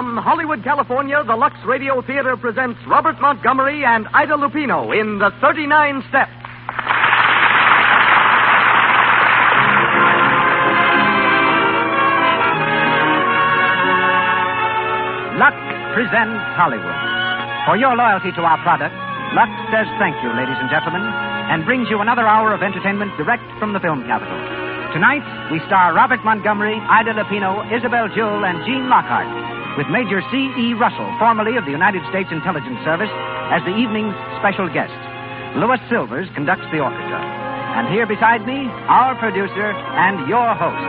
From Hollywood, California, the Lux Radio Theater presents Robert Montgomery and Ida Lupino in The 39 Steps. Lux presents Hollywood. For your loyalty to our product, Lux says thank you, ladies and gentlemen, and brings you another hour of entertainment direct from the film capital. Tonight, we star Robert Montgomery, Ida Lupino, Isabel Jewell, and Gene Lockhart, with Major C.E. Russell, formerly of the United States Intelligence Service, as the evening's special guest. Louis Silvers conducts the orchestra. And here beside me, our producer and your host.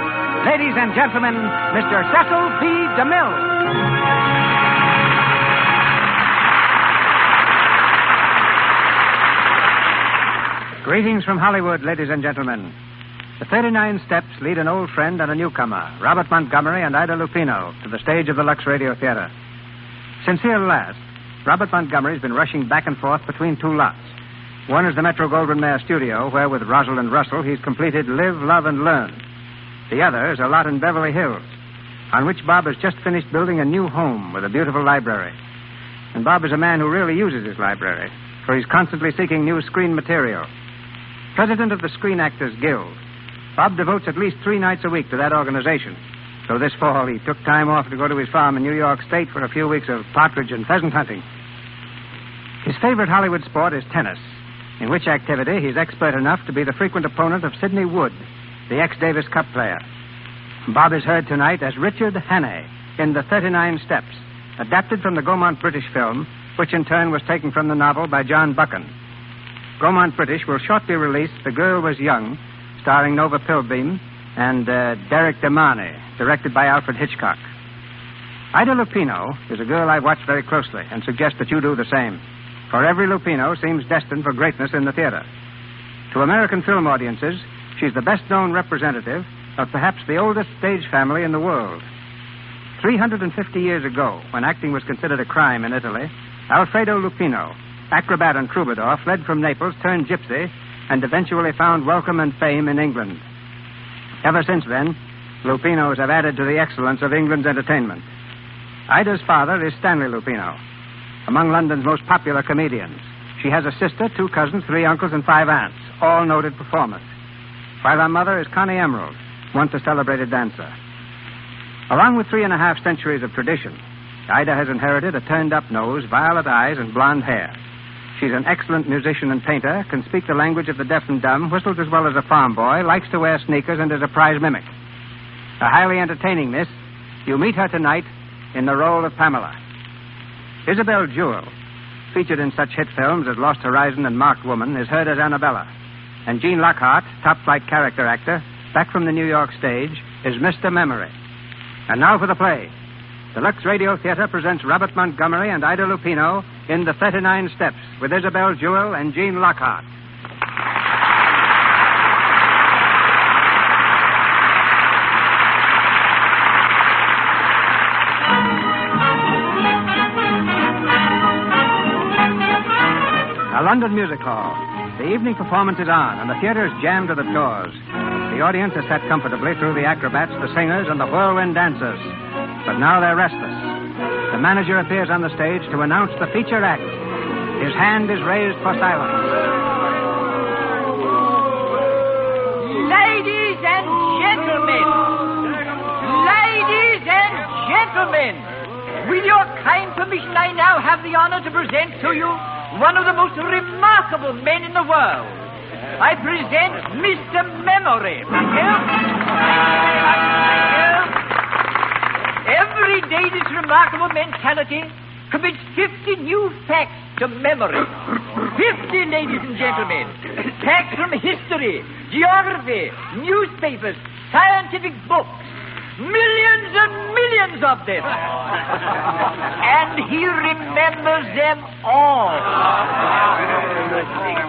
Ladies and gentlemen, Mr. Cecil B. DeMille. Greetings from Hollywood, ladies and gentlemen. The 39 Steps lead an old friend and a newcomer, Robert Montgomery and Ida Lupino, to the stage of the Lux Radio Theater. Since here last, Robert Montgomery's been rushing back and forth between two lots. One is the Metro-Goldwyn-Mayer studio, where with Rosalind Russell he's completed Live, Love, and Learn. The other is a lot in Beverly Hills, on which Bob has just finished building a new home with a beautiful library. And Bob is a man who really uses his library, for he's constantly seeking new screen material. President of the Screen Actors Guild, Bob devotes at least 3 nights a week to that organization. So this fall, he took time off to go to his farm in New York State for a few weeks of partridge and pheasant hunting. His favorite Hollywood sport is tennis, in which activity he's expert enough to be the frequent opponent of Sidney Wood, the ex-Davis Cup player. Bob is heard tonight as Richard Hannay in The 39 Steps, adapted from the Gaumont British film, which in turn was taken from the novel by John Buchan. Gaumont British will shortly release The Girl Was Young, starring Nova Pilbeam, and Derek DeMarney, directed by Alfred Hitchcock. Ida Lupino is a girl I've watched very closely and suggest that you do the same, for every Lupino seems destined for greatness in the theater. To American film audiences, she's the best-known representative of perhaps the oldest stage family in the world. 350 years ago, when acting was considered a crime in Italy, Alfredo Lupino, acrobat and troubadour, fled from Naples, turned gypsy, and eventually found welcome and fame in England. Ever since then, Lupinos have added to the excellence of England's entertainment. Ida's father is Stanley Lupino, among London's most popular comedians. She has a sister, 2 cousins, 3 uncles, and 5 aunts, all noted performers. While her mother is Connie Emerald, once a celebrated dancer. Along with 3.5 centuries of tradition, Ida has inherited a turned-up nose, violet eyes, and blonde hair. She's an excellent musician and painter, can speak the language of the deaf and dumb, whistles as well as a farm boy, likes to wear sneakers, and is a prize mimic. A highly entertaining miss, you meet her tonight in the role of Pamela. Isabel Jewell, featured in such hit films as Lost Horizon and Marked Woman, is heard as Annabella. And Gene Lockhart, top-flight character actor, back from the New York stage, is Mr. Memory. And now for the play. The Lux Radio Theater presents Robert Montgomery and Ida Lupino in The 39 Steps with Isabel Jewell and Gene Lockhart. A London music hall. The evening performance is on, and the theater is jammed to the doors. The audience is sat comfortably through the acrobats, the singers, and the whirlwind dancers. But now they're restless. The manager appears on the stage to announce the feature act. His hand is raised for silence. Ladies and gentlemen! Ladies and gentlemen! With your kind permission, I now have the honor to present to you one of the most remarkable men in the world. I present Mr. Memory. Thank you. Every day this remarkable mentality commits 50 new facts to memory. 50, ladies and gentlemen. Facts from history, geography, newspapers, scientific books. Millions and millions of them. And he remembers them all.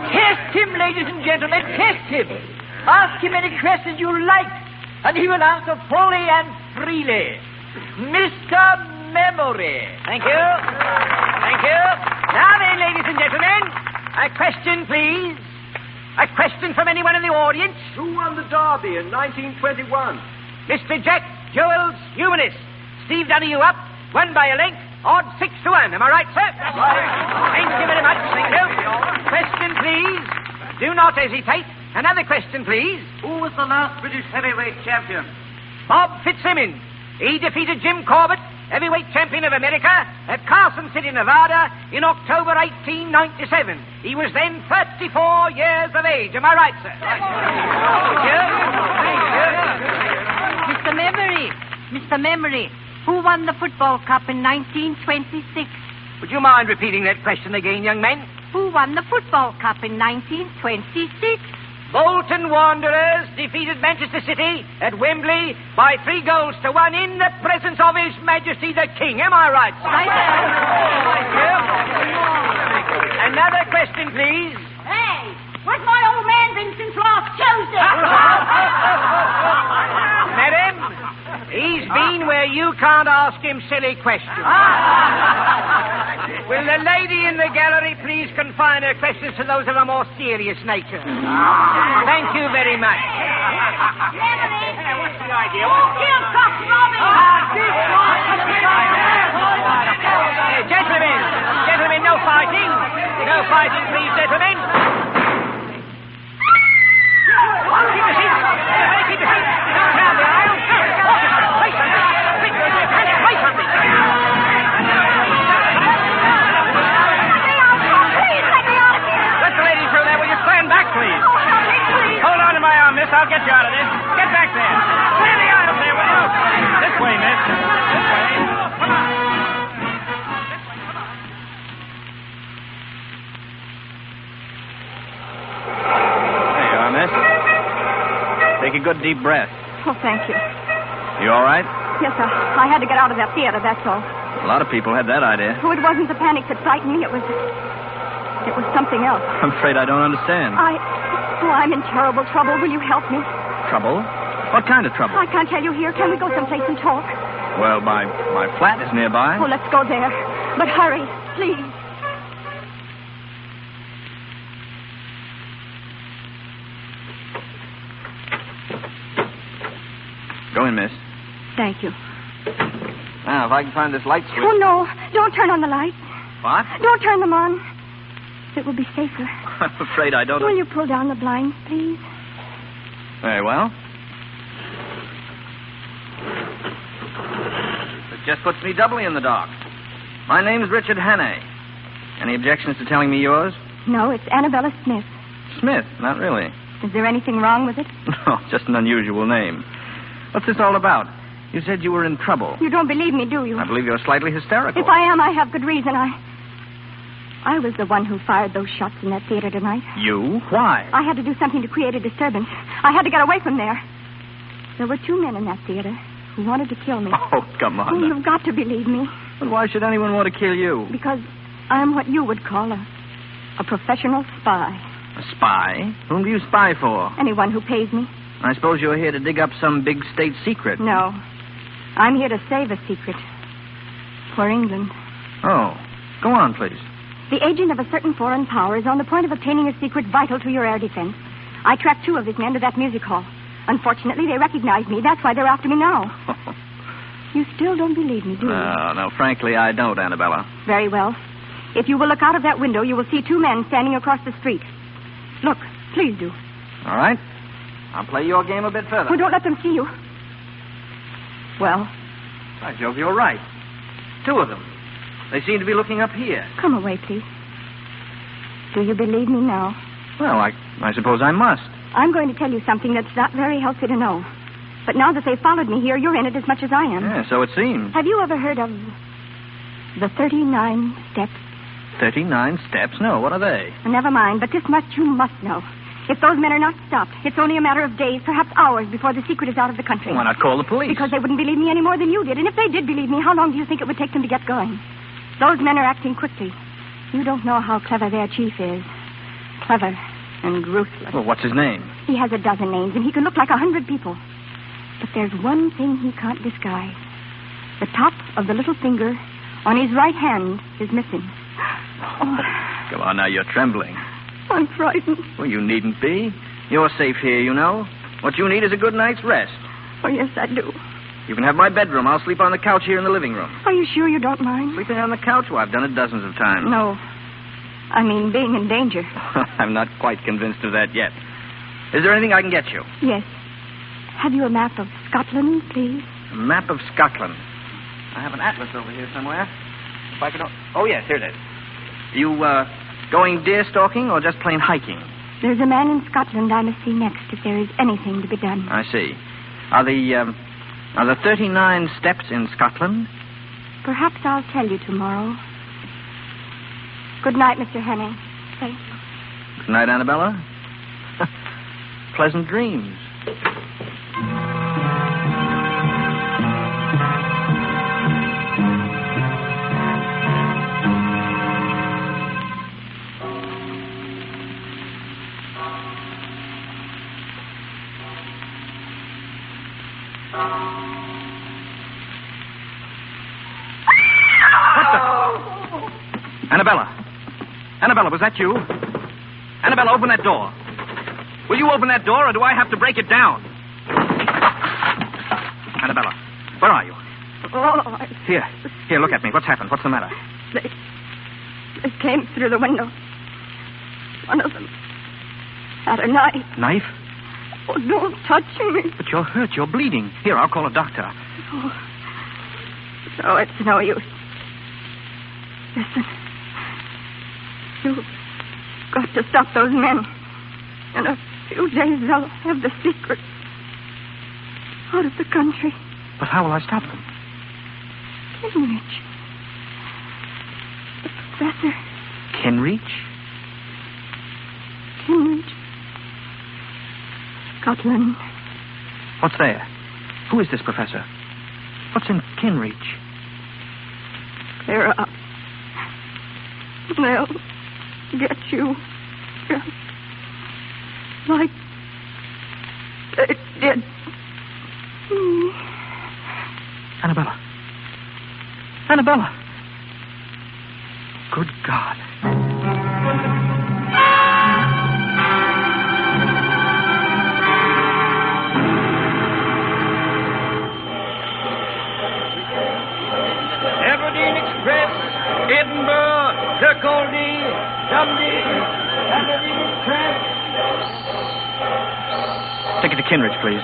Test him, ladies and gentlemen, test him. Ask him any questions you like, and he will answer fully and freely. Mr. Memory. Thank you. Thank you. Now then, ladies and gentlemen, a question, please. A question from anyone in the audience? Who won the Derby in 1921? Mr. Jack Joel's humanist. Steve Dunn, are you up? Won by a length, odd 6-1. Am I right, sir? That's right. Thank you very much. Thank you. Question, please. Do not hesitate. Another question, please. Who was the last British heavyweight champion? Bob Fitzsimmons. He defeated Jim Corbett, heavyweight champion of America, at Carson City, Nevada, in October 1897. He was then 34 years of age. Am I right, sir? Thank you. Mr. Memory, who won the football cup in 1926? Would you mind repeating that question again, young man? Who won the football cup in 1926? Bolton Wanderers defeated Manchester City at Wembley by 3-1 in the presence of His Majesty the King. Am I right, sir? Right. Thank you. Another question, please. Hey, where's my old man been since last Tuesday? Madam, he's been where you can't ask him silly questions. Will the lady in the gallery please confine her questions to those of a more serious nature? Thank you very much. What's the idea? Gentlemen, no fighting. No fighting, please, gentlemen. Keep your seat. Keep your seat. Don't crowd the aisle. Wait for me. Wait for me. Let the lady through there. Will you stand back, please? Hold on to my arm, miss. I'll get you out of this. Get back there. Clear the aisle there, will you? This way, miss. This way. Come on. There you are, miss. Take a good deep breath. Oh, thank you. You all right? Yes, sir. I had to get out of that theater, that's all. A lot of people had that idea. Oh, it wasn't the panic that frightened me. It was something else. I'm afraid I don't understand. I'm in terrible trouble. Will you help me? Trouble? What kind of trouble? I can't tell you here. Can we go someplace and talk? Well, my flat is nearby. Oh, let's go there. But hurry, please. Go in, miss. Thank you. Now, if I can find this light switch. Oh, no. Don't turn on the lights. What? Don't turn them on. It will be safer. I'm afraid I don't... Will you pull down the blinds, please? Very well. It just puts me doubly in the dark. My name's Richard Hannay. Any objections to telling me yours? No, it's Annabella Smith. Smith? Not really. Is there anything wrong with it? No, just an unusual name. What's this all about? You said you were in trouble. You don't believe me, do you? I believe you're slightly hysterical. If I am, I have good reason. I was the one who fired those shots in that theater tonight. You? Why? I had to do something to create a disturbance. I had to get away from there. There were 2 men in that theater who wanted to kill me. Oh, come on. Oh, you've got to believe me. But why should anyone want to kill you? Because I'm what you would call a professional spy. A spy? Whom do you spy for? Anyone who pays me. I suppose you're here to dig up some big state secret. No. I'm here to save a secret. For England. Oh. Go on, please. The agent of a certain foreign power is on the point of obtaining a secret vital to your air defense. I tracked 2 of his men to that music hall. Unfortunately, they recognized me. That's why they're after me now. You still don't believe me, do you? No, frankly, I don't, Annabella. Very well. If you will look out of that window, you will see 2 men standing across the street. Look, please do. All right. I'll play your game a bit further. Oh, don't let them see you. Well? By Jove, you're right. 2 of them. They seem to be looking up here. Come away, please. Do you believe me now? Well, I suppose I must. I'm going to tell you something that's not very healthy to know. But now that they followed me here, you're in it as much as I am. Yeah, so it seems. Have you ever heard of the 39 steps? 39 steps? No, what are they? Never mind, but this much you must know. If those men are not stopped, it's only a matter of days, perhaps hours, before the secret is out of the country. Why not call the police? Because they wouldn't believe me any more than you did. And if they did believe me, how long do you think it would take them to get going? Those men are acting quickly. You don't know how clever their chief is. Clever and ruthless. Well, what's his name? He has a dozen names, and he can look like 100 people. But there's one thing he can't disguise. The top of the little finger on his right hand is missing. Oh. Come on now, you're trembling. I'm frightened. Well, you needn't be. You're safe here, you know. What you need is a good night's rest. Oh, yes, I do. You can have my bedroom. I'll sleep on the couch here in the living room. Are you sure you don't mind? Sleeping on the couch? Well, I've done it dozens of times. No. I mean, being in danger. I'm not quite convinced of that yet. Is there anything I can get you? Yes. Have you a map of Scotland, please? A map of Scotland. I have an atlas over here somewhere. If I could... Oh, yes, here it is. You, going deer stalking or just plain hiking? There's a man in Scotland I must see next if there is anything to be done. I see. Are the 39 steps in Scotland? Perhaps I'll tell you tomorrow. Good night, Mr. Henning. Thank you. Good night, Annabella. Pleasant dreams. Annabella, was that you? Annabella, open that door. Will you open that door, or do I have to break it down? Annabella, where are you? Oh, Here, look at me. What's happened? What's the matter? They came through the window. One of them had a knife. Knife? Oh, don't touch me. But you're hurt. You're bleeding. Here, I'll call a doctor. No, it's no use. Listen. You've got to stop those men. In a few days, they'll have the secret out of the country. But how will I stop them? Kinrich. The professor. Kinrich? Kinrich. Scotland. What's there? Who is this professor? What's in Kinrich? Clear up. They'll get you. Just like they did me. Annabella. Annabella. Good God. Aberdeen Express, Edinburgh, Kirkcaldy, Dundee, Aberdeen Express. Take it to Kinrich, please.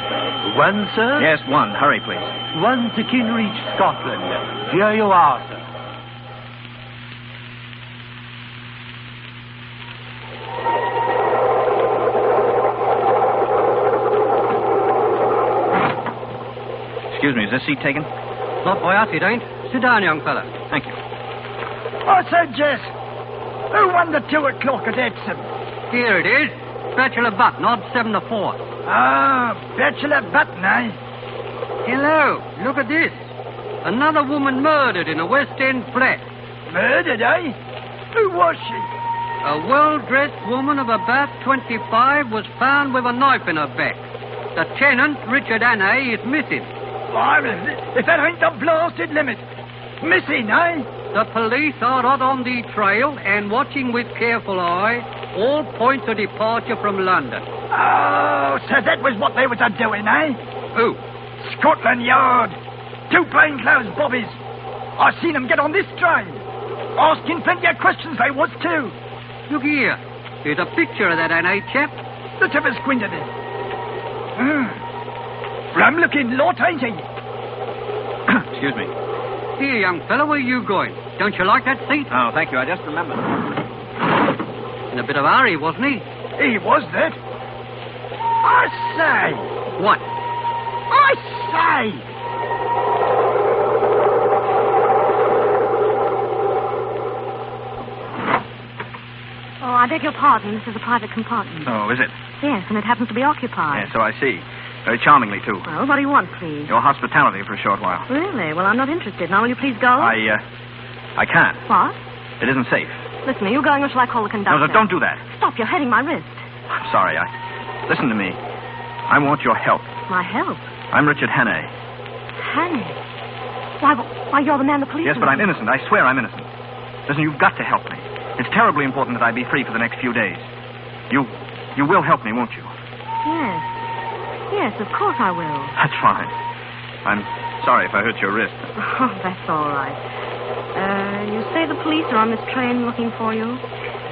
One, sir? Yes, one. Hurry, please. One to Kinrich, Scotland. Here you are, sir. Excuse me, is this seat taken? Not by us, it ain't. Sit down, young fella. Thank you. I said, Jess, who won the 2 o'clock at Epsom? Here it is. Bachelor Button, odd 7 to 4. Ah, Bachelor Button, eh? Hello, look at this. Another woman murdered in a West End flat. Murdered, eh? Who was she? A well-dressed woman of about 25 was found with a knife in her back. The tenant, Richard Hannay, is missing. If that ain't the blasted limit. Missing, eh? The police are hot on the trail and watching with careful eye all points of departure from London. Oh, so that was what they was a-doing, eh? Who? Scotland Yard. 2 plainclothes bobbies. I seen them get on this train. Asking plenty of questions they was, too. Look here. Here's a picture of that Hannay chap. Let's have a squint at it. Rum-looking lot, ain't he? Excuse me. Here, young fellow, where are you going? Don't you like that seat? Oh, thank you. I just remembered. In a bit of a hurry, wasn't he? He was that. I say. What? I say. Oh, I beg your pardon. This is a private compartment. Oh, is it? Yes, and it happens to be occupied. Yes, so I see. Very charmingly, too. Well, what do you want, please? Your hospitality for a short while. Really? Well, I'm not interested. Now, will you please go? I can't. What? It isn't safe. Listen, are you going or shall I call the conductor? No, don't do that. Stop, you're hurting my wrist. I'm sorry. Listen to me. I want your help. My help? I'm Richard Hannay. Hannay? Why, you're the man the police... Yes, but I'm innocent. I swear I'm innocent. Listen, you've got to help me. It's terribly important that I be free for the next few days. You will help me, won't you? Yes. Yes, of course I will. That's fine. Sorry if I hurt your wrist. Oh, that's all right. You say the police are on this train looking for you?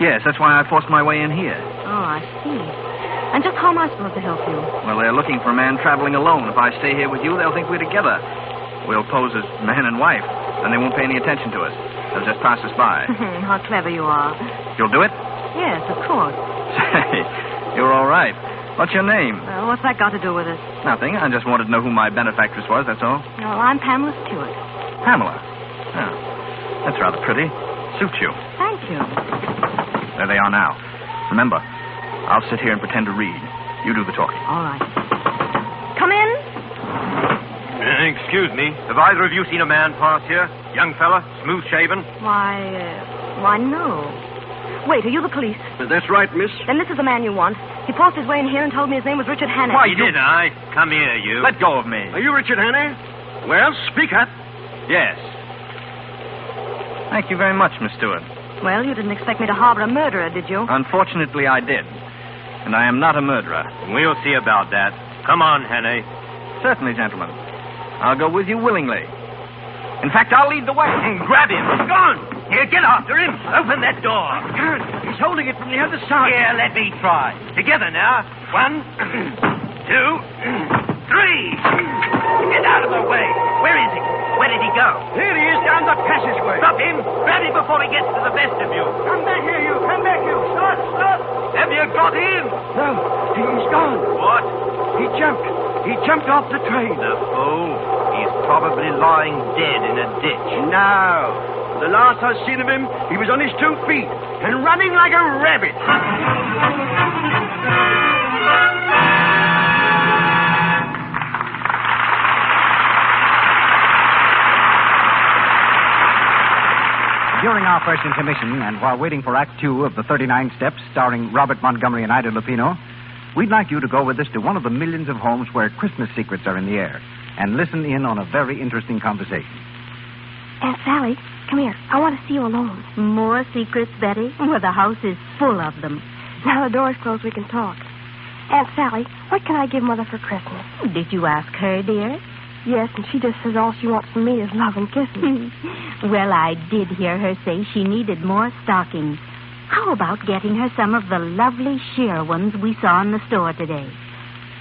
Yes, that's why I forced my way in here. Oh, I see. And just how am I supposed to help you? Well, they're looking for a man traveling alone. If I stay here with you, they'll think we're together. We'll pose as man and wife, and they won't pay any attention to us. They'll just pass us by. How clever you are. You'll do it? Yes, of course. Say, you're all right. What's your name? Well, what's that got to do with it? Nothing. I just wanted to know who my benefactress was, that's all. Well, I'm Pamela Stewart. Pamela? Oh, that's rather pretty. Suits you. Thank you. There they are now. Remember, I'll sit here and pretend to read. You do the talking. All right. Come in. Excuse me. Have either of you seen a man pass here? Young fella, smooth-shaven? Why, no. Wait, are you the police? That's right, miss. Then this is the man you want. He forced his way in here and told me his name was Richard Hannay. Why, did I? Come here, you. Let go of me. Are you Richard Hannay? Well, speak up. Yes. Thank you very much, Miss Stewart. Well, you didn't expect me to harbor a murderer, did you? Unfortunately, I did. And I am not a murderer. We'll see about that. Come on, Hannay. Certainly, gentlemen. I'll go with you willingly. In fact, I'll lead the way. Grab him. Gone. Here, get after him. Open that door. I can't. He's holding it from the other side. Here, let me try. Together now. 1, 2, 3. Get out of the way. Where is he? Where did he go? Here he is down the passageway. Stop him. Grab him before he gets to the vestibule. Come back here, you. Come back, you. Stop. Have you got him? No, he's gone. What? He jumped off the train. The fool. He's probably lying dead in a ditch. No. The last I've seen of him, he was on his 2 feet and running like a rabbit. During our first intermission, and while waiting for Act 2 of the 39 Steps, starring Robert Montgomery and Ida Lupino, we'd like you to go with us to one of the millions of homes where Christmas secrets are in the air and listen in on a very interesting conversation. Aunt Sally, come here. I want to see you alone. More secrets, Betty? Well, the house is full of them. Now the door's closed, we can talk. Aunt Sally, what can I give Mother for Christmas? Did you ask her, dear? Yes, and she just says all she wants from me is love and kisses. Well, I did hear her say she needed more stockings. How about getting her some of the lovely sheer ones we saw in the store today?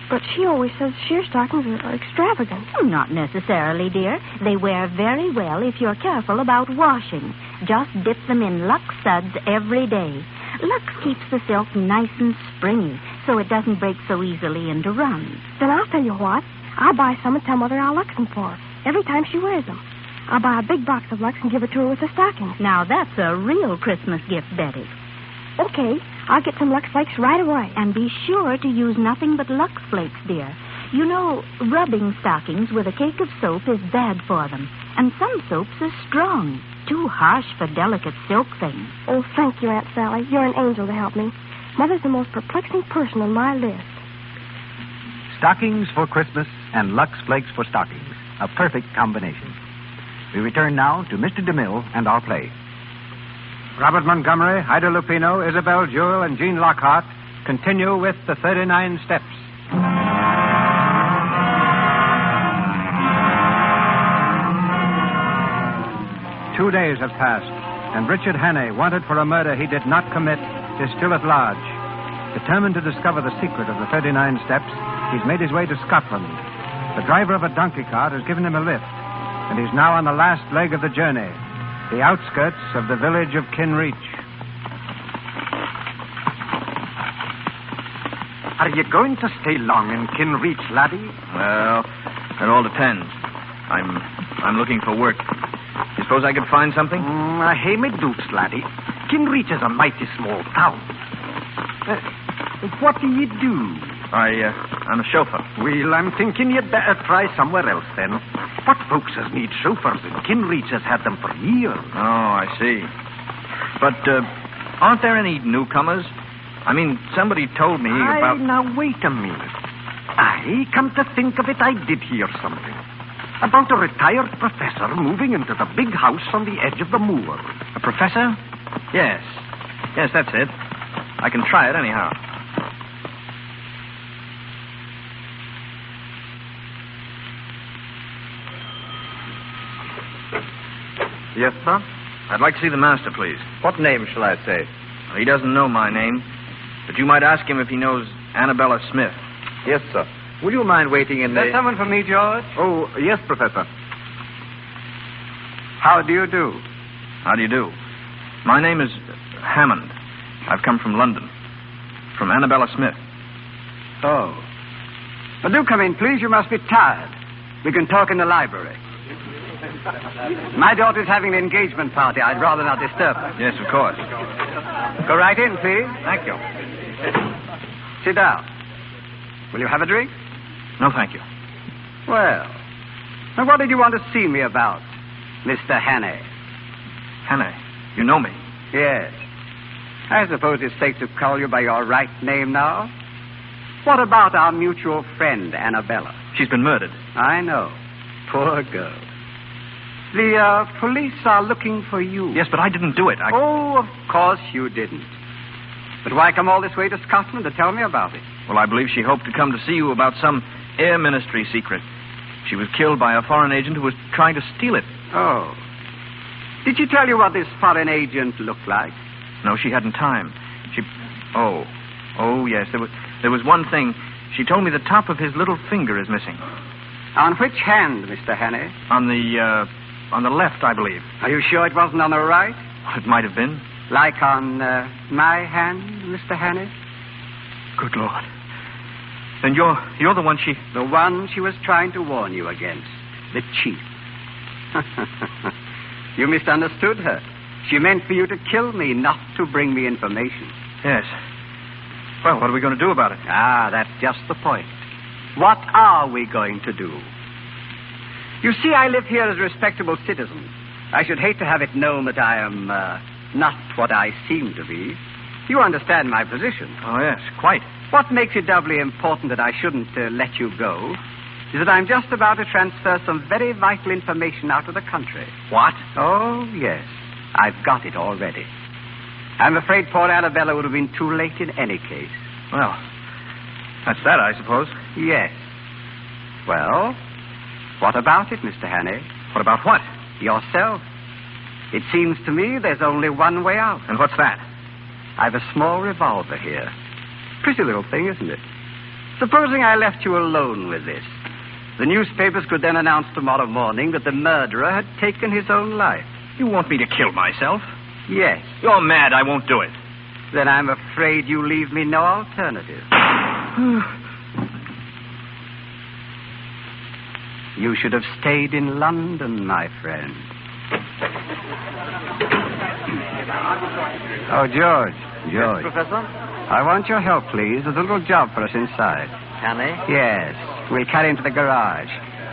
But she always says sheer stockings are extravagant. Not necessarily, dear. They wear very well if you're careful about washing. Just dip them in Lux suds every day. Lux keeps the silk nice and springy, so it doesn't break so easily into runs. Then I'll tell you what. I'll buy some and tell Mother I'll Lux them for her every time she wears them. I'll buy a big box of Lux and give it to her with the stockings. Now, that's a real Christmas gift, Betty. Okay, I'll get some Lux Flakes right away. And be sure to use nothing but Lux Flakes, dear. You know, rubbing stockings with a cake of soap is bad for them. And some soaps are strong, too harsh for delicate silk things. Oh, thank you, Aunt Sally. You're an angel to help me. Mother's the most perplexing person on my list. Stockings for Christmas and Lux Flakes for stockings. A perfect combination. We return now to Mr. DeMille and our play. Robert Montgomery, Ida Lupino, Isabel Jewell, and Jean Lockhart continue with the 39 Steps. 2 days have passed, and Richard Hannay, wanted for a murder he did not commit, is still at large. Determined to discover the secret of the 39 Steps, he's made his way to Scotland. The driver of a donkey cart has given him a lift, and he's now on the last leg of the journey, the outskirts of the village of Kinreach. Are you going to stay long in Kinreach, laddie? Well, it all depends. I'm looking for work. You suppose I could find something? I hae me doubts, laddie. Kinreach is a mighty small town. What do you do? I'm a chauffeur. Well, I'm thinking you'd better try somewhere else, then. What folks as need chauffeurs in Kinreach has had them for years. Oh, I see. But, aren't there any newcomers? I mean, somebody told me about... Now, wait a minute. Come to think of it, I did hear something. About a retired professor moving into the big house on the edge of the moor. A professor? Yes. Yes, that's it. I can try it anyhow. Yes, sir? I'd like to see the master, please. What name shall I say? He doesn't know my name, but you might ask him if he knows Annabella Smith. Yes, sir. Will you mind waiting in Is there someone for me, George? Oh, yes, Professor. How do you do? How do you do? My name is Hammond. I've come from London. From Annabella Smith. Oh. Well, do come in, please. You must be tired. We can talk in the library. My daughter's having an engagement party. I'd rather not disturb her. Yes, of course. Go right in, please. Thank you. Sit down. Will you have a drink? No, thank you. Well, now what did you want to see me about, Mr. Hannay? Hannay, you know me. Yes. I suppose it's safe to call you by your right name now. What about our mutual friend, Annabella? She's been murdered. I know. Poor girl. The police are looking for you. Yes, but I didn't do it. Oh, of course you didn't. But why come all this way to Scotland to tell me about it? Well, I believe she hoped to come to see you about some air ministry secret. She was killed by a foreign agent who was trying to steal it. Oh. Did she tell you what this foreign agent looked like? No, she hadn't time. Oh, yes. There was one thing. She told me the top of his little finger is missing. On which hand, Mr. Hannay? On the left, I believe. Are you sure it wasn't on the right? It might have been. Like on my hand, Mr. Hannay? Good Lord. Then you're the one she... The one she was trying to warn you against. The chief. You misunderstood her. She meant for you to kill me, not to bring me information. Yes. Well, what are we going to do about it? Ah, that's just the point. What are we going to do? You see, I live here as a respectable citizen. I should hate to have it known that I am not what I seem to be. You understand my position. Oh, yes, quite. What makes it doubly important that I shouldn't let you go is that I'm just about to transfer some very vital information out of the country. What? Oh, yes. I've got it already. I'm afraid poor Annabella would have been too late in any case. Well, that's that, I suppose. Yes. Well, what about it, Mr. Hannay? What about what? Yourself. It seems to me there's only one way out. And what's that? I've a small revolver here. Pretty little thing, isn't it? Supposing I left you alone with this. The newspapers could then announce tomorrow morning that the murderer had taken his own life. You want me to kill myself? Yes. You're mad. I won't do it. Then I'm afraid you leave me no alternative. You should have stayed in London, my friend. Oh, George. Yes, Professor? I want your help, please. There's a little job for us inside. Hannay? Yes. We'll carry him to the garage.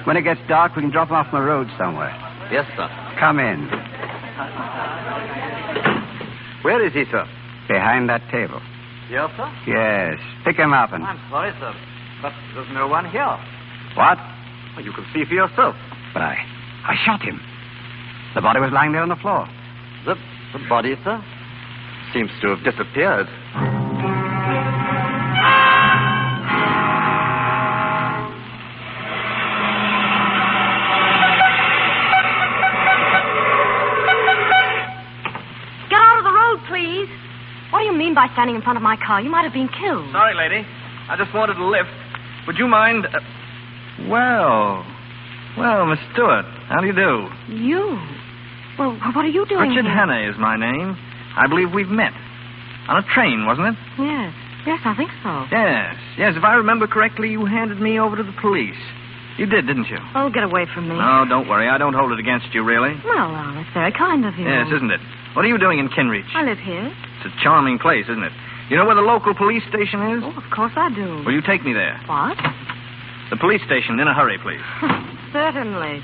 When it gets dark, we can drop him off on the road somewhere. Yes, sir. Come in. Where is he, sir? Behind that table. Yes, sir? Yes. Pick him up and... I'm sorry, sir, but there's no one here. What? Well, you can see for yourself. But I shot him. The body was lying there on the floor. The body, sir, seems to have disappeared. Get out of the road, please. What do you mean by standing in front of my car? You might have been killed. Sorry, lady. I just wanted a lift. Would you mind... Well, Miss Stewart, how do you do? You? Well, what are you doing Richard here? Hannay is my name. I believe we've met. On a train, wasn't it? Yes. Yes, I think so. Yes. If I remember correctly, you handed me over to the police. You did, didn't you? Oh, get away from me. No, don't worry. I don't hold it against you, really. Well, that's very kind of you. Yes, isn't it? What are you doing in Kinreach? I live here. It's a charming place, isn't it? You know where the local police station is? Oh, of course I do. Will you take me there? What? The police station, in a hurry, please. Certainly.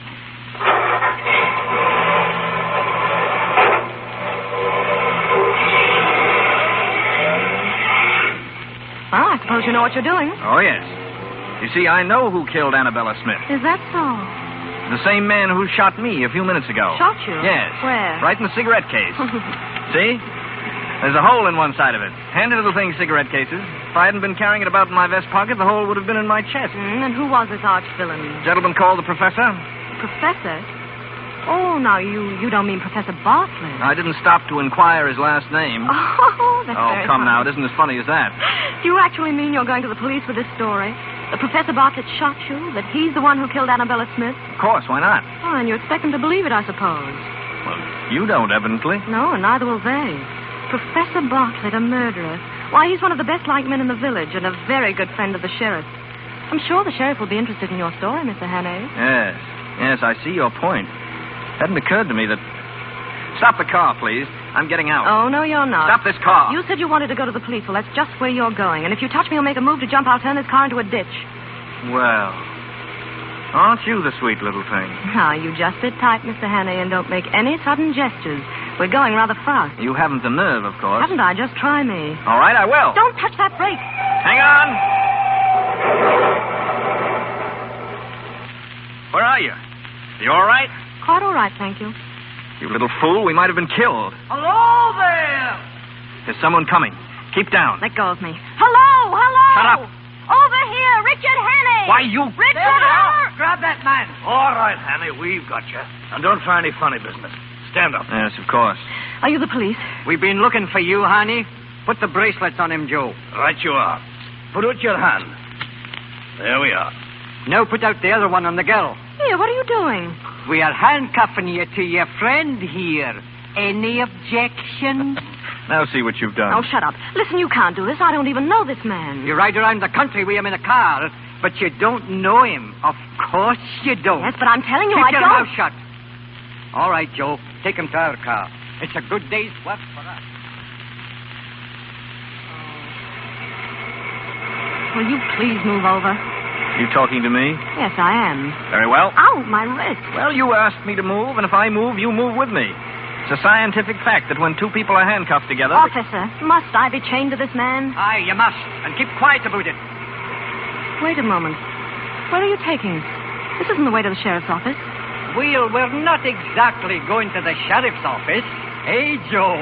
Well, I suppose you know what you're doing. Oh, yes. You see, I know who killed Annabella Smith. Is that so? The same man who shot me a few minutes ago. Shot you? Yes. Where? Right in the cigarette case. See? There's a hole in one side of it. Handy little thing, cigarette cases. If I hadn't been carrying it about in my vest pocket, the hole would have been in my chest. And who was this arch villain? Gentleman called the professor. Professor? Oh, now, you don't mean Professor Bartlett. I didn't stop to inquire his last name. Oh, that's very come funny. now. It isn't as funny as that. Do you actually mean you're going to the police with this story? That Professor Bartlett shot you? That he's the one who killed Annabella Smith? Of course, why not? Oh, and you expect them to believe it, I suppose. Well, you don't, evidently. No, and neither will they. Professor Bartlett, a murderer. Why, he's one of the best-liked men in the village and a very good friend of the sheriff. I'm sure the sheriff will be interested in your story, Mr. Hannay. Yes, I see your point. Hadn't occurred to me that... Stop the car, please. I'm getting out. Oh, no, you're not. Stop this car. You said you wanted to go to the police. Well, that's just where you're going. And if you touch me or make a move to jump, I'll turn this car into a ditch. Well, aren't you the sweet little thing? Now, you just sit tight, Mr. Hannay, and don't make any sudden gestures. We're going rather fast. You haven't the nerve, of course. Haven't I? Just try me. All right, I will. Don't touch that brake. Hang on. Where are you? You all right? Quite all right, thank you. You little fool, we might have been killed. Hello there! There's someone coming. Keep down. Let go of me. Hello! Shut up. Over here, Richard Hannay! Why, you... Richard! Grab that man. All right, Hannay, we've got you. And don't try any funny business. Stand up. Yes, of course. Are you the police? We've been looking for you, honey. Put the bracelets on him, Joe. Right you are. Put out your hand. There we are. Now put out the other one on the girl. Here, what are you doing? We are handcuffing you to your friend here. Any objection? Now see what you've done. Oh, shut up. Listen, you can't do this. I don't even know this man. You ride around the country with him in a car, but you don't know him. Of course you don't. Yes, but I'm telling you, Keep I your don't. mouth shut. All right, Joe. Take him to our car. It's a good day's work for us. Will you please move over? You talking to me? Yes, I am. Very well. Ow, my wrist. Well, you asked me to move, and if I move, you move with me. It's a scientific fact that when two people are handcuffed together... Officer, must I be chained to this man? Aye, you must. And keep quiet about it. Wait a moment. Where are you taking us? This isn't the way to the sheriff's office. Well, we're not exactly going to the sheriff's office. Eh, Joe?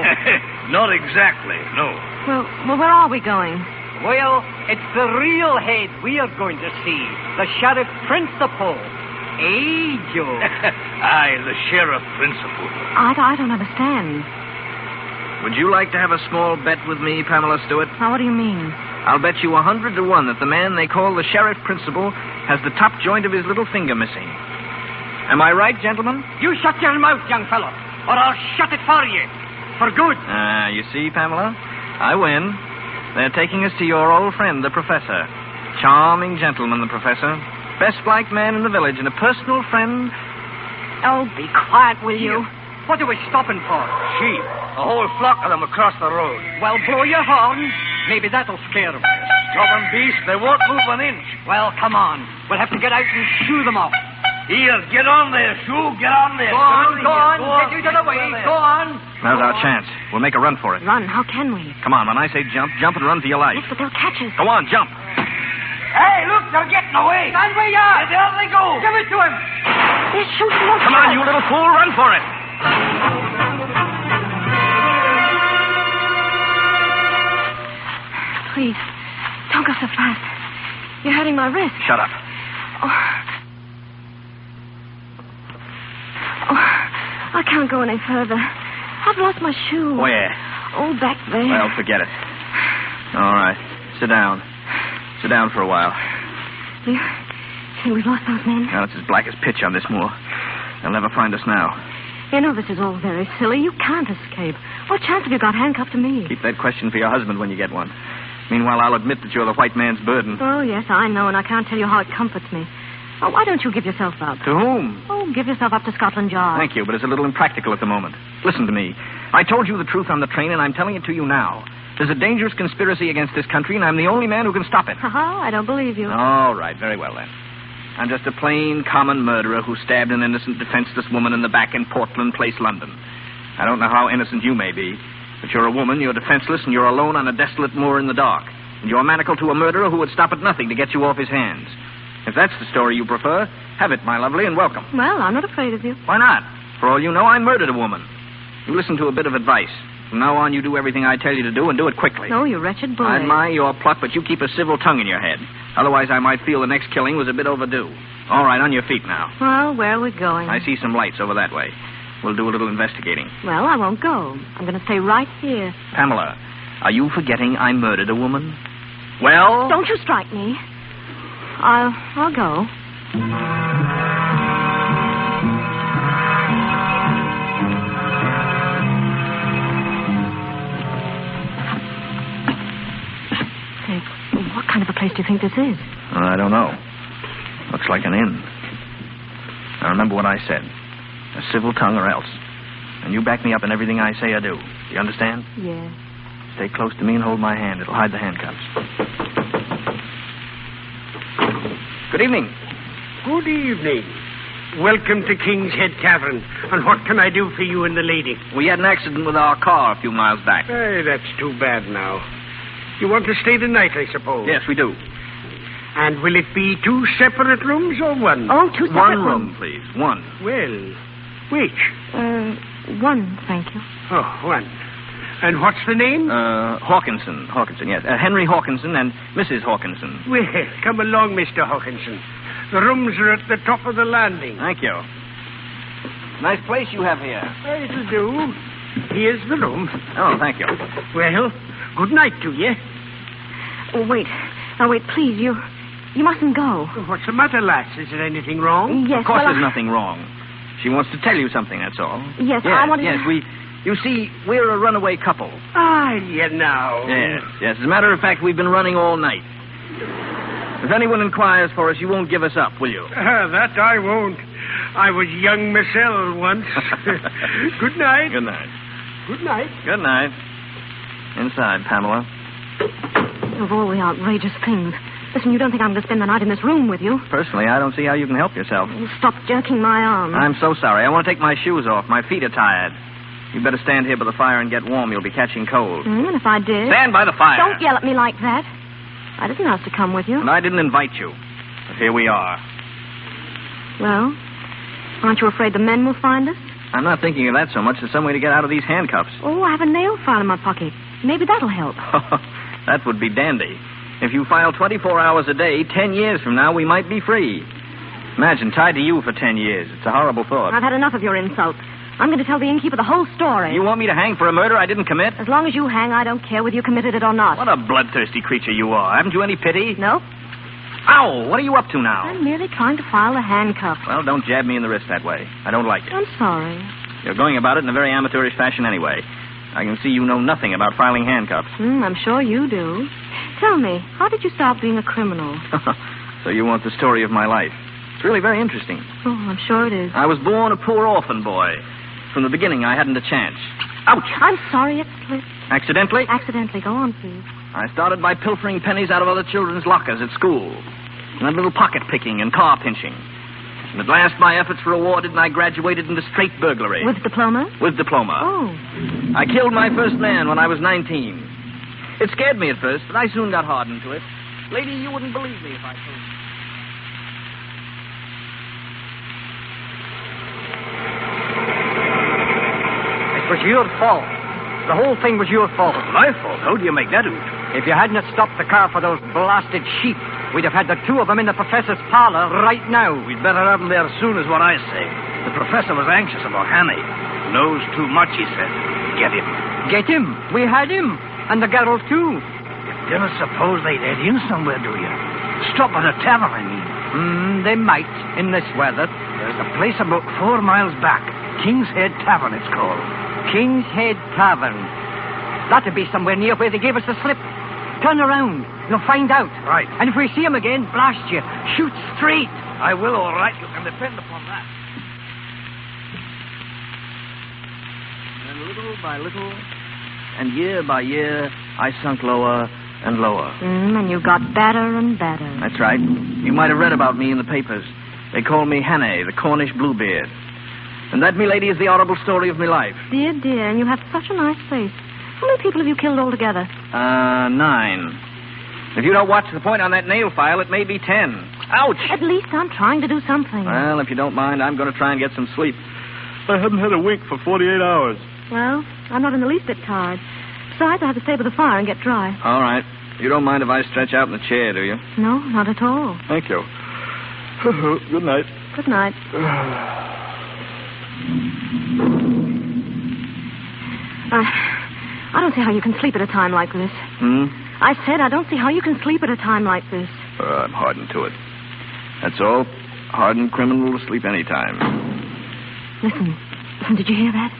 Not exactly, no. Well, where are we going? Well, it's the real head we are going to see. The sheriff principal. Eh, Joe? Aye, the sheriff principal. I don't understand. Would you like to have a small bet with me, Pamela Stewart? Now, what do you mean? I'll bet you 100 to 1 that the man they call the sheriff principal has the top joint of his little finger missing. Am I right, gentlemen? You shut your mouth, young fellow, or I'll shut it for you. For good. You see, Pamela? I win. They're taking us to your old friend, the professor. Charming gentleman, the professor. Best-liked man in the village and a personal friend. Oh, be quiet, will you? What are we stopping for? Sheep. A whole flock of them across the road. Well, blow your horn. Maybe that'll scare them. Stubborn beast, they won't move an inch. Well, come on. We'll have to get out and shoo them off. Here, get on there, Shoo. Get on there. Go on. Get you to the way. Go on. Now's our chance. We'll make a run for it. Run? How can we? Come on, when I say jump, jump and run for your life. Yes, but they'll catch us. Go on, jump. Hey, look, they're getting away. Stand where you are. There they go. Give it to him. They're shooting us. Come on, you little fool. Run for it. Please, don't go so fast. You're hurting my wrist. Shut up. I can't go any further. I've lost my shoe. Where? Oh, back there. Well, forget it. All right. Sit down. Sit down for a while. You think we've lost those men? Now, it's as black as pitch on this moor. They'll never find us now. You know, this is all very silly. You can't escape. What chance have you got handcuffed to me? Keep that question for your husband when you get one. Meanwhile, I'll admit that you're the white man's burden. Oh, yes, I know, and I can't tell you how it comforts me. Oh, why don't you give yourself up? To whom? Oh, give yourself up to Scotland Yard. Thank you, but it's a little impractical at the moment. Listen to me. I told you the truth on the train, and I'm telling it to you now. There's a dangerous conspiracy against this country, and I'm the only man who can stop it. I don't believe you. All right, very well, then. I'm just a plain, common murderer who stabbed an innocent, defenseless woman in the back in Portland Place, London. I don't know how innocent you may be, but you're a woman, you're defenseless, and you're alone on a desolate moor in the dark. And you're manacled to a murderer who would stop at nothing to get you off his hands. If that's the story you prefer, have it, my lovely, and welcome. Well, I'm not afraid of you. Why not? For all you know, I murdered a woman. You listen to a bit of advice. From now on, you do everything I tell you to do, and do it quickly. Oh, you wretched boy. I admire your pluck, but you keep a civil tongue in your head. Otherwise, I might feel the next killing was a bit overdue. All right, on your feet now. Well, where are we going? I see some lights over that way. We'll do a little investigating. Well, I won't go. I'm going to stay right here. Pamela, are you forgetting I murdered a woman? Well... Don't you strike me. I'll go. Say, what kind of a place do you think this is? I don't know. Looks like an inn. Now, remember what I said. A civil tongue or else. And you back me up in everything I say or do. Do you understand? Yes. Stay close to me and hold my hand. It'll hide the handcuffs. Good evening. Good evening. Welcome to King's Head Tavern. And what can I do for you and the lady? We had an accident with our car a few miles back. Hey, that's too bad now. You want to stay the night, I suppose? Yes, we do. And will it be 2 separate rooms or one? Oh, 2 separate One room, please. One. Well, which? One, thank you. Oh, one. And what's the name? Hawkinson. Hawkinson, yes. Henry Hawkinson and Mrs. Hawkinson. Well, come along, Mr. Hawkinson. The rooms are at the top of the landing. Thank you. Nice place you have here. It'll do. Here's the room. Oh, thank you. Well, good night to you. Oh, wait. Now, wait, please, you mustn't go. What's the matter, lass? Is there anything wrong? Yes, Of course there's nothing wrong. She wants to tell you something, that's all. Yes, I wanted Yes, to... You see, we're a runaway couple. Ah, you know. Yes. As a matter of fact, we've been running all night. If anyone inquires for us, you won't give us up, will you? That I won't. I was young myself once. Good night. Good night. Good night. Good night. Inside, Pamela. Of all the outrageous things. Listen, you don't think I'm going to spend the night in this room with you? Personally, I don't see how you can help yourself. Stop jerking my arm. I'm so sorry. I want to take my shoes off. My feet are tired. You better stand here by the fire and get warm. You'll be catching cold. And if I did? Stand by the fire. Don't yell at me like that. I didn't ask to come with you. And I didn't invite you. But here we are. Well, aren't you afraid the men will find us? I'm not thinking of that so much as some way to get out of these handcuffs. Oh, I have a nail file in my pocket. Maybe that'll help. That would be dandy. If you file 24 hours a day, 10 years from now, we might be free. Imagine, tied to you for 10 years. It's a horrible thought. I've had enough of your insults. I'm going to tell the innkeeper the whole story. You want me to hang for a murder I didn't commit? As long as you hang, I don't care whether you committed it or not. What a bloodthirsty creature you are. Haven't you any pity? No. Ow! What are you up to now? I'm merely trying to file the handcuffs. Well, don't jab me in the wrist that way. I don't like it. I'm sorry. You're going about it in a very amateurish fashion anyway. I can see you know nothing about filing handcuffs. I'm sure you do. Tell me, how did you start being a criminal? So you want the story of my life. It's really very interesting. Oh, I'm sure it is. I was born a poor orphan boy. From the beginning, I hadn't a chance. Ouch! I'm sorry it slipped. Accidentally? Accidentally. Go on, please. I started by pilfering pennies out of other children's lockers at school. And then little pocket picking and car pinching. And at last, my efforts were rewarded, and I graduated into straight burglary. With diploma? With diploma. Oh. I killed my first man when I was 19. It scared me at first, but I soon got hardened to it. Lady, you wouldn't believe me if I told you. It was your fault. The whole thing was your fault. My fault? How do you make that out? If you hadn't stopped the car for those blasted sheep, we'd have had the 2 of them in the professor's parlor right now. We'd better have them there as soon as what I say. The professor was anxious about Hanny. Knows too much, he said. Get him. Get him? We had him. And the girl, too. You don't suppose they'd head in somewhere, do you? Stop at a tavern, I mean. They might, in this weather. There's a place about 4 miles back. King's Head Tavern, it's called. King's Head Tavern. That'd be somewhere near where they gave us the slip. Turn around. You'll find out. Right. And if we see him again, blast you. Shoot straight. I will, all right. You can depend upon that. And little by little, and year by year, I sunk lower and lower. And you got better and better. That's right. You might have read about me in the papers. They call me Hannay, the Cornish Bluebeard. And that, milady, is the horrible story of my life. Dear, dear, and you have such a nice face. How many people have you killed altogether? 9. If you don't watch the point on that nail file, it may be 10. Ouch! At least I'm trying to do something. Well, if you don't mind, I'm going to try and get some sleep. I haven't had a wink for 48 hours. Well, I'm not in the least bit tired. Besides, I have to stay by the fire and get dry. All right. You don't mind if I stretch out in the chair, do you? No, not at all. Thank you. Good night. Good night. I don't see how you can sleep at a time like this. I said I don't see how you can sleep at a time like this. I'm hardened to it. That's all. Hardened criminal to sleep any time. Listen, did you hear that?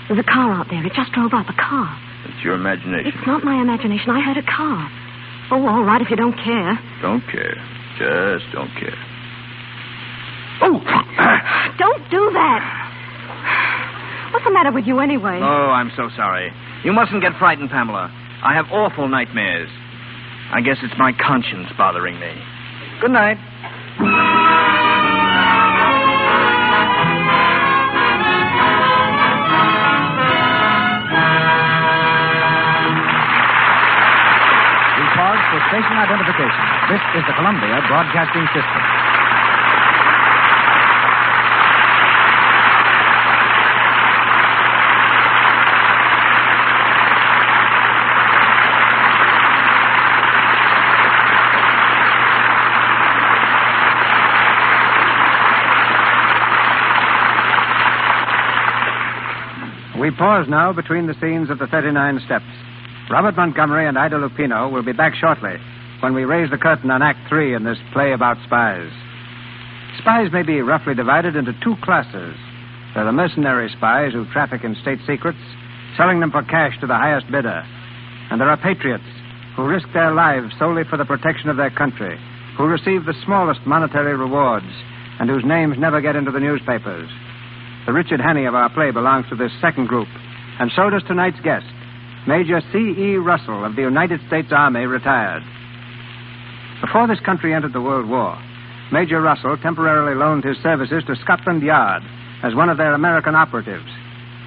There's a car out there. It just drove up, a car. It's your imagination. It's not my imagination. I heard a car. Oh, all right, if you don't care. Don't care. Just don't care. Oh! Don't do that. What's the matter with you anyway? Oh, I'm so sorry. You mustn't get frightened, Pamela. I have awful nightmares. I guess it's my conscience bothering me. Good night. We pause for station identification. This is the Columbia Broadcasting System. We pause now between the scenes of the 39 Steps. Robert Montgomery and Ida Lupino will be back shortly when we raise the curtain on Act 3 in this play about spies. Spies may be roughly divided into two classes. There are the mercenary spies who traffic in state secrets, selling them for cash to the highest bidder. And there are patriots who risk their lives solely for the protection of their country, who receive the smallest monetary rewards, and whose names never get into the newspapers. The Richard Hannay of our play belongs to this second group, and so does tonight's guest, Major C.E. Russell of the United States Army, retired. Before this country entered the World War, Major Russell temporarily loaned his services to Scotland Yard as one of their American operatives.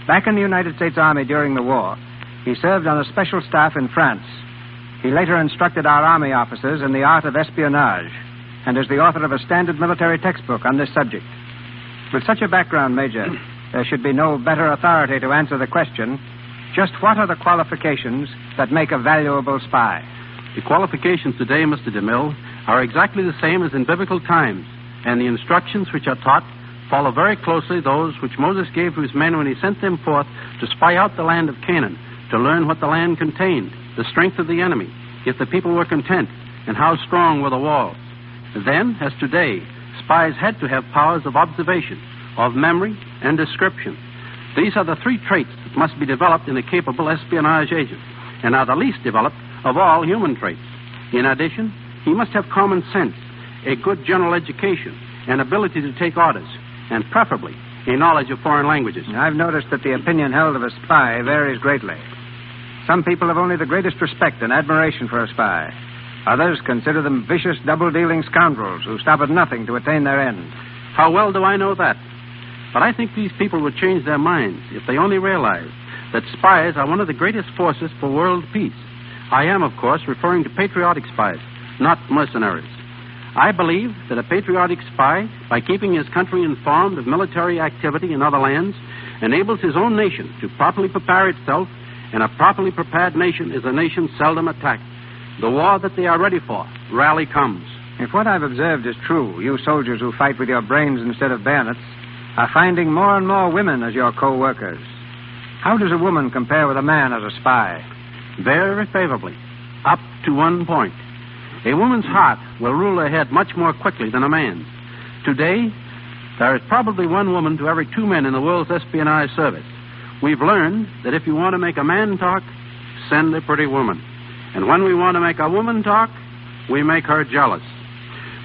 Back in the United States Army during the war, he served on a special staff in France. He later instructed our Army officers in the art of espionage and is the author of a standard military textbook on this subject. With such a background, Major, there should be no better authority to answer the question, just what are the qualifications that make a valuable spy? The qualifications today, Mr. DeMille, are exactly the same as in biblical times, and the instructions which are taught follow very closely those which Moses gave to his men when he sent them forth to spy out the land of Canaan, to learn what the land contained, the strength of the enemy, if the people were content, and how strong were the walls. Then, as today, spies had to have powers of observation, of memory, and description. These are the three traits that must be developed in a capable espionage agent, and are the least developed of all human traits. In addition, he must have common sense, a good general education, an ability to take orders, and preferably a knowledge of foreign languages. I've noticed that the opinion held of a spy varies greatly. Some people have only the greatest respect and admiration for a spy. Others consider them vicious, double-dealing scoundrels who stop at nothing to attain their end. How well do I know that? But I think these people would change their minds if they only realized that spies are one of the greatest forces for world peace. I am, of course, referring to patriotic spies, not mercenaries. I believe that a patriotic spy, by keeping his country informed of military activity in other lands, enables his own nation to properly prepare itself, and a properly prepared nation is a nation seldom attacked. The war that they are ready for rarely comes. If what I've observed is true, you soldiers who fight with your brains instead of bayonets are finding more and more women as your co-workers. How does a woman compare with a man as a spy? Very favorably, up to one point. A woman's heart will rule her head much more quickly than a man's. Today, there is probably one woman to every two men in the world's espionage service. We've learned that if you want to make a man talk, send a pretty woman. And when we want to make a woman talk, we make her jealous.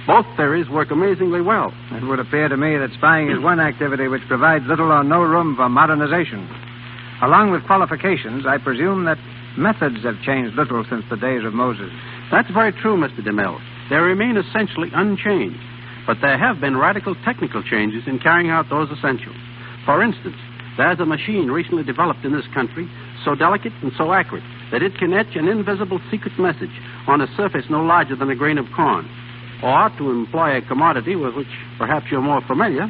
Both theories work amazingly well. It would appear to me that spying is one activity which provides little or no room for modernization. Along with qualifications, I presume that methods have changed little since the days of Moses. That's very true, Mr. DeMille. They remain essentially unchanged. But there have been radical technical changes in carrying out those essentials. For instance, there's a machine recently developed in this country so delicate and so accurate that it can etch an invisible secret message on a surface no larger than a grain of corn. Or, to employ a commodity with which perhaps you're more familiar,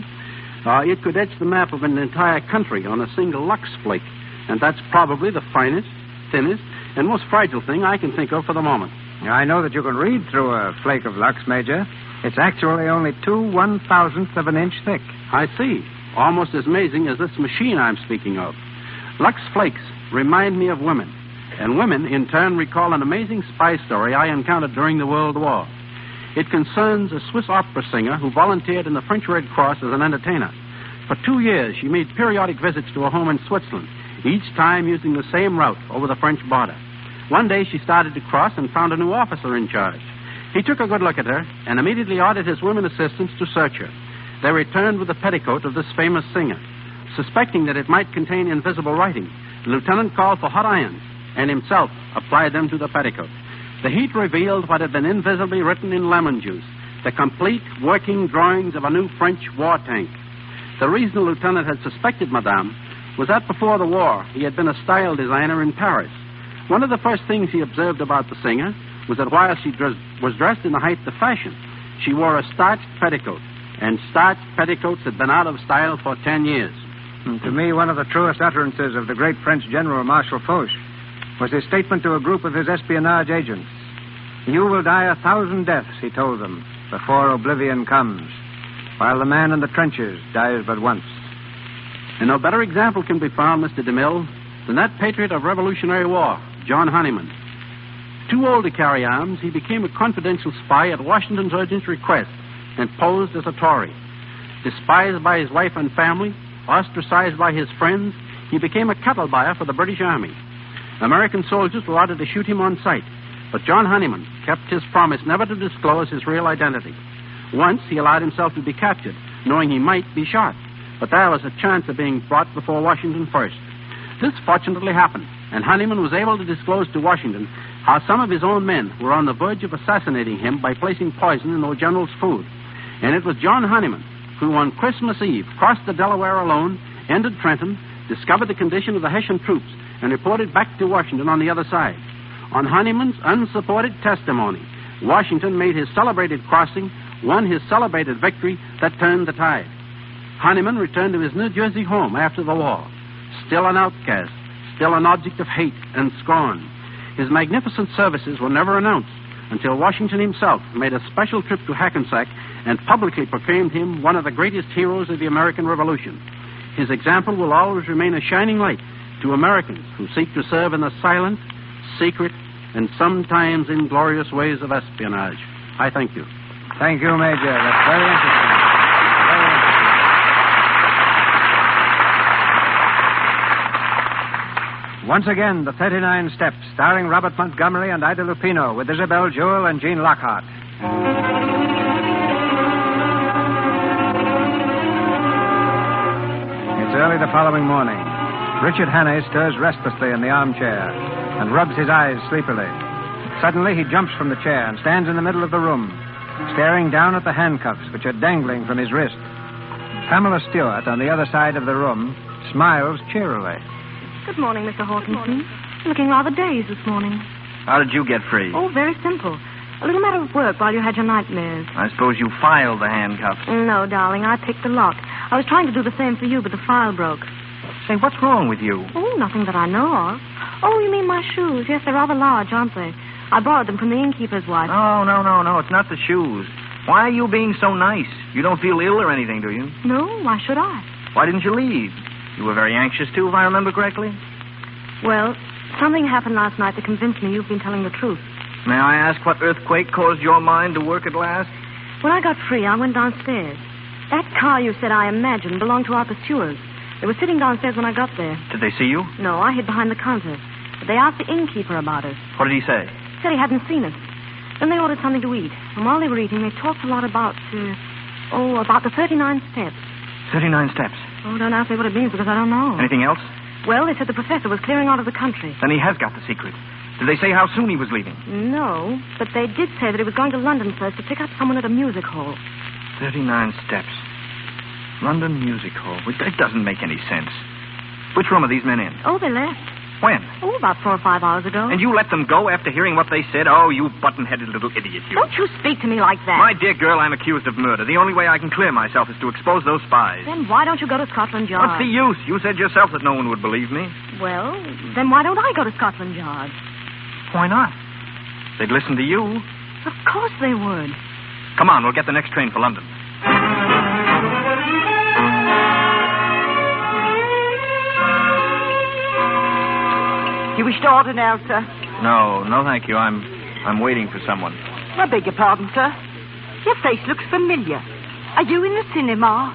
it could etch the map of an entire country on a single lux flake. And that's probably the finest, thinnest, and most fragile thing I can think of for the moment. I know that you can read through a flake of Lux, Major. It's actually only 2/1000th of an inch thick. I see. Almost as amazing as this machine I'm speaking of. Lux flakes remind me of women, and women, in turn, recall an amazing spy story I encountered during the World War. It concerns a Swiss opera singer who volunteered in the French Red Cross as an entertainer. For 2 years, she made periodic visits to a home in Switzerland, each time using the same route over the French border. One day, she started to cross and found a new officer in charge. He took a good look at her and immediately ordered his women assistants to search her. They returned with the petticoat of this famous singer. Suspecting that it might contain invisible writing, the lieutenant called for hot irons and himself applied them to the petticoat. The heat revealed what had been invisibly written in lemon juice, the complete working drawings of a new French war tank. The reason the lieutenant had suspected Madame was that before the war, he had been a style designer in Paris. One of the first things he observed about the singer was that while she was dressed in the height of fashion, she wore a starched petticoat, and starched petticoats had been out of style for 10 years. To me, one of the truest utterances of the great French General Marshal Foch was his statement to a group of his espionage agents. You will die 1,000 deaths, he told them, before oblivion comes, while the man in the trenches dies but once. And no better example can be found, Mr. DeMille, than that patriot of Revolutionary War, John Honeyman. Too old to carry arms, he became a confidential spy at Washington's urgent request and posed as a Tory. Despised by his wife and family, ostracized by his friends, he became a cattle buyer for the British Army. American soldiers were ordered to shoot him on sight, but John Honeyman kept his promise never to disclose his real identity. Once he allowed himself to be captured, knowing he might be shot, but there was a chance of being brought before Washington first. This fortunately happened, and Honeyman was able to disclose to Washington how some of his own men were on the verge of assassinating him by placing poison in old General's food. And it was John Honeyman who, on Christmas Eve, crossed the Delaware alone, entered Trenton, discovered the condition of the Hessian troops, and reported back to Washington on the other side. On Honeyman's unsupported testimony, Washington made his celebrated crossing, won his celebrated victory that turned the tide. Honeyman returned to his New Jersey home after the war, still an outcast, still an object of hate and scorn. His magnificent services were never announced until Washington himself made a special trip to Hackensack and publicly proclaimed him one of the greatest heroes of the American Revolution. His example will always remain a shining light to Americans who seek to serve in the silent, secret, and sometimes inglorious ways of espionage. I thank you. Thank you, Major. That's very interesting. Once again, the 39 Steps, starring Robert Montgomery and Ida Lupino, with Isabel Jewell and Gene Lockhart. It's early the following morning. Richard Hannay stirs restlessly in the armchair and rubs his eyes sleepily. Suddenly, he jumps from the chair and stands in the middle of the room, staring down at the handcuffs which are dangling from his wrist. Pamela Stewart, on the other side of the room, smiles cheerily. Good morning, Mr. Hawkinson. Looking rather dazed this morning. How did you get free? Oh, very simple. A little matter of work while you had your nightmares. I suppose you filed the handcuffs. No, darling, I picked the lock. I was trying to do the same for you, but the file broke. Say, what's wrong with you? Oh, nothing that I know of. Oh, you mean my shoes? Yes, they're rather large, aren't they? I borrowed them from the innkeeper's wife. No. It's not the shoes. Why are you being so nice? You don't feel ill or anything, do you? No, why should I? Why didn't you leave? You were very anxious, too, if I remember correctly. Well, something happened last night that convinced me you've been telling the truth. May I ask what earthquake caused your mind to work at last? When I got free, I went downstairs. That car you said I imagined belonged to our pursuers. They were sitting downstairs when I got there. Did they see you? No, I hid behind the counter. But they asked the innkeeper about us. What did he say? He said he hadn't seen us. Then they ordered something to eat. And while they were eating, they talked a lot about the 39 steps. 39 steps? Oh, don't ask me what it means because I don't know. Anything else? Well, they said the professor was clearing out of the country. Then he has got the secret. Did they say how soon he was leaving? No, but they did say that he was going to London first to pick up someone at a music hall. 39 steps. London Music Hall. That doesn't make any sense. Which room are these men in? Oh, they left. When? Oh, about 4 or 5 hours ago. And you let them go after hearing what they said? Oh, you button-headed little idiot, you. Don't you speak to me like that. My dear girl, I'm accused of murder. The only way I can clear myself is to expose those spies. Then why don't you go to Scotland Yard? What's the use? You said yourself that no one would believe me. Well, then why don't I go to Scotland Yard? Why not? They'd listen to you. Of course they would. Come on, we'll get the next train for London. You wish to order now, sir? No, thank you. I'm waiting for someone. I beg your pardon, sir. Your face looks familiar. Are you in the cinema?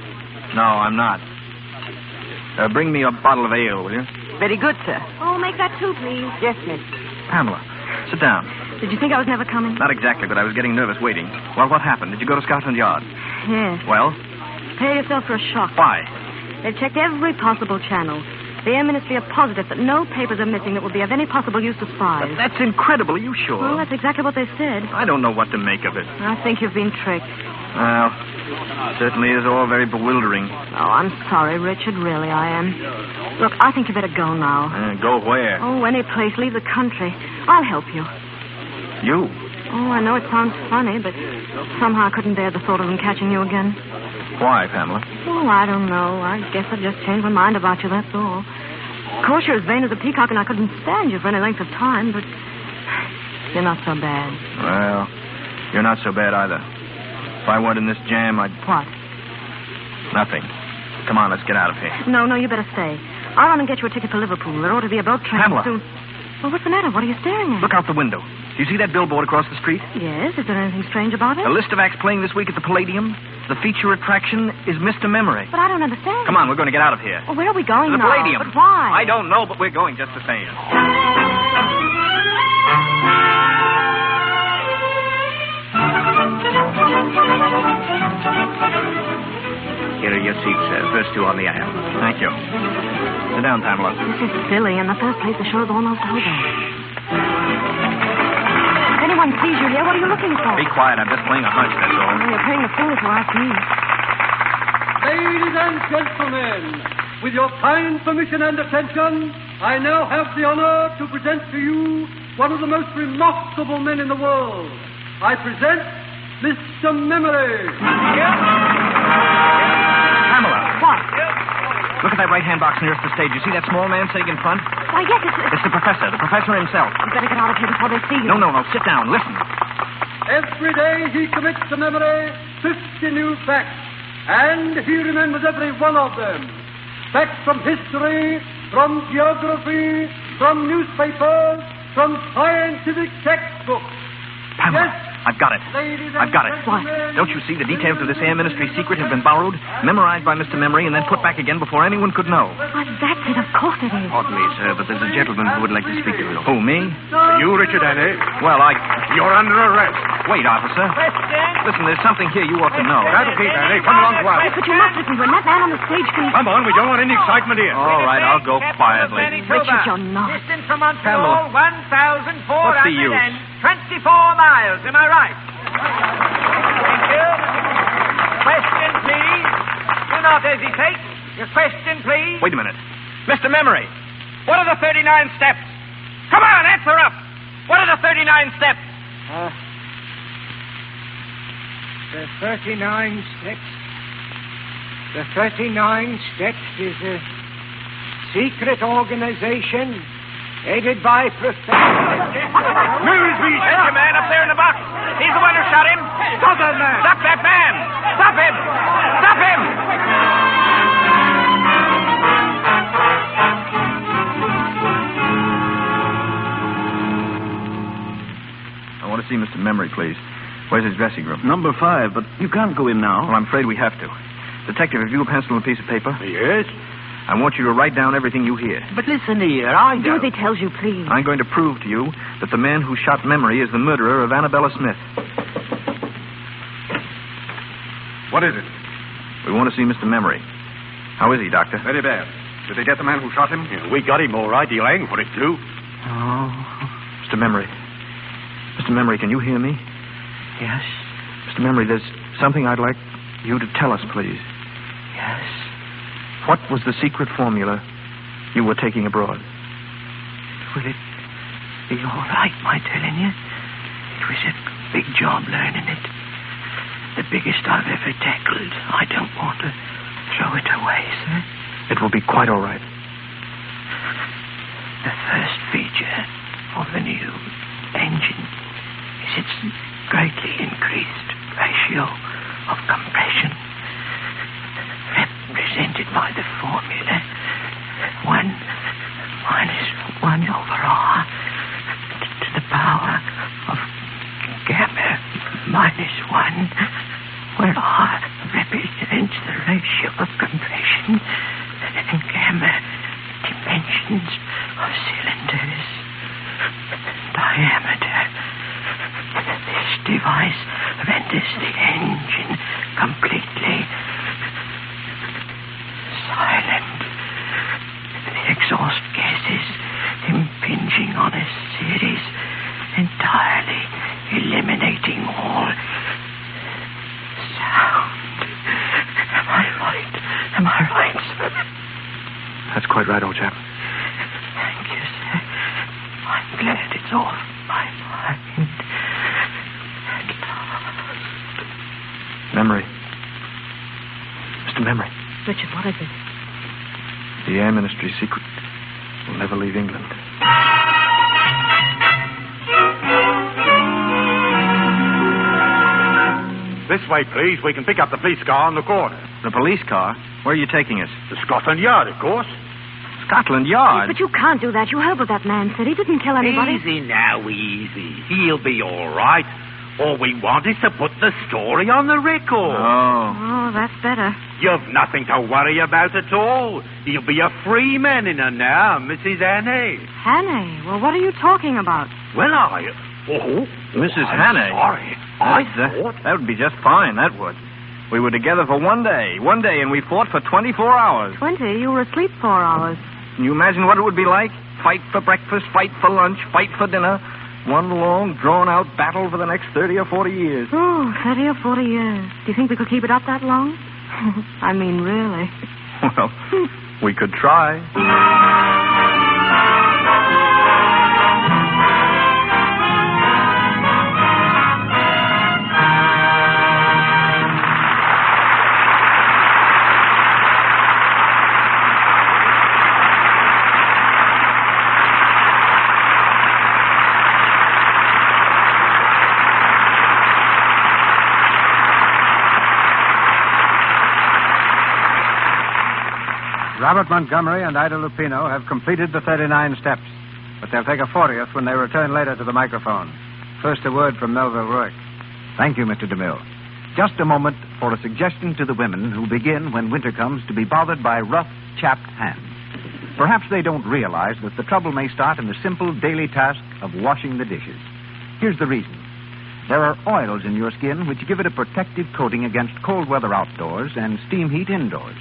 No, I'm not. Bring me a bottle of ale, will you? Very good, sir. Oh, make that two, please. Yes, miss. Pamela, sit down. Did you think I was never coming? Not exactly, but I was getting nervous waiting. Well, what happened? Did you go to Scotland Yard? Yes. Well? Prepare yourself for a shock. Why? They've checked every possible channel. The Air Ministry are positive that no papers are missing that would be of any possible use to spies. But that's incredible. Are you sure? Well, that's exactly what they said. I don't know what to make of it. I think you've been tricked. Well, certainly is all very bewildering. Oh, I'm sorry, Richard. Really, I am. Look, I think you better go now. Go where? Oh, any place. Leave the country. I'll help you. You? Oh, I know it sounds funny, but somehow I couldn't bear the thought of them catching you again. Why, Pamela? Oh, I don't know. I guess I've just changed my mind about you, that's all. Of course, you're as vain as a peacock, and I couldn't stand you for any length of time, but you're not so bad. Well, you're not so bad either. If I weren't in this jam, I'd... What? Nothing. Come on, let's get out of here. No, you better stay. I'll run and get you a ticket for Liverpool. There ought to be a boat train Pamela. soon. Well, what's the matter? What are you staring at? Look out the window. Do you see that billboard across the street? Yes. Is there anything strange about it? A list of acts playing this week at the Palladium. The feature attraction is Mr. Memory. But I don't understand. Come on, we're going to get out of here. Well, where are we going to the now? Palladium. But why? I don't know, but we're going just the same. Here are your seats, sir. First two on the aisle. Thank you. Sit down, Pamela. This is silly. In the first place, the show's almost over. If anyone sees you here, what are you looking for? Be quiet. I'm just playing a hunch, that's all. Well, you're playing a fool if you ask me. Ladies and gentlemen, with your kind permission and attention, I now have the honor to present to you one of the most remarkable men in the world. I present Mr. Memory. Pamela. What? Look at that right-hand box nearest the stage. You see that small man sitting in front? Why, yes, It's the professor himself. You better get out of here before they see you. No. Sit down. Listen. Every day he commits to memory 50 new facts, and he remembers every one of them. Facts from history, from geography, from newspapers, from scientific textbooks. Pamela, Yes. I've got it. I've got it. What? Don't you see the details of this Air Ministry secret have been borrowed, memorized by Mr. Memory, and then put back again before anyone could know? Why, that's it. Of course it is. Pardon me, sir, but there's a gentleman who would like to speak to you. Who, me? You, Richard Annie? Well, You're under arrest. Wait, officer. Listen, there's something here you ought to know. That'll keep, Annie. Come along to us. Yes, but you must listen to him. That man on the stage can... Come on, we don't want any excitement here. All right, I'll go quietly. Richard, you're not. Distance from Pamela. Montreal, 1,424 What's the use? miles. Am I right? Thank you. Question, please. Do not hesitate. Your question, please. Wait a minute. Mr. Memory, What are the 39 steps? Come on, answer up. What are the 39 steps? The 39 steps. The 39 steps is a secret organization headed by Professor... Milsby! That's your man up there in the box. He's the one who shot him. Stop that man. Stop that man. Stop him. Stop him. I want to see Mr. Memory, please. Where's his dressing room? Number 5, but you can't go in now. Well, I'm afraid we have to. Detective, have you a pencil and a piece of paper? Yes? I want you to write down everything you hear. But listen here, I Do as he tells you, please. I'm going to prove to you that the man who shot Memory is the murderer of Annabella Smith. What is it? We want to see Mr. Memory. How is he, Doctor? Very bad. Did they get the man who shot him? Yeah, we got him all right. He'll hang for it, too. Oh. Mr. Memory. Mr. Memory, can you hear me? Yes? Mr. Memory, there's something I'd like you to tell us, please. Yes? What was the secret formula you were taking abroad? Will it be all right, my telling you? It was a big job learning it. The biggest I've ever tackled. I don't want to throw it away, sir. It will be quite all right. The first feature of the new engine its greatly increased ratio of compression, represented by the formula 1 minus 1 over R to the power of gamma minus 1, where R represents the ratio of compression and gamma dimensions of cylinders diameter. This device renders the engine completely silent. The exhaust gases impinging on a series, entirely eliminating all sound. Am I right? Am I right, sir? That's quite right, old chap. Thank you, sir. I'm glad it's off my mind. At last. Memory. Mr. Memory. Richard, what is it? The Air Ministry's secret will never leave England. This way, please. We can pick up the police car on the corner. The police car? Where are you taking us? To Scotland Yard, of course. Scotland Yard? But you can't do that. You heard what that man said. He didn't kill anybody. Easy now, easy. He'll be all right. All we want is to put the story on the record. Oh, that's better. You've nothing to worry about at all. He'll be a free man in her now, Mrs. Hannay. Hannay? Well, what are you talking about? Well, Mrs. I'm Hannay? sorry. That would be just fine, that would. We were together for one day, and we fought for 24 hours. 20? You were asleep 4 hours. Can you imagine what it would be like? Fight for breakfast, fight for lunch, fight for dinner. One long, drawn-out battle for the next 30 or 40 years. Oh, 30 or 40 years. Do you think we could keep it up that long? I mean, really. Well, we could try. Robert Montgomery and Ida Lupino have completed the 39 steps, but they'll take a 40th when they return later to the microphone. First, a word from Melville Ruick. Thank you, Mr. DeMille. Just a moment for a suggestion to the women who begin, when winter comes, to be bothered by rough, chapped hands. Perhaps they don't realize that the trouble may start in the simple daily task of washing the dishes. Here's the reason. There are oils in your skin which give it a protective coating against cold weather outdoors and steam heat indoors.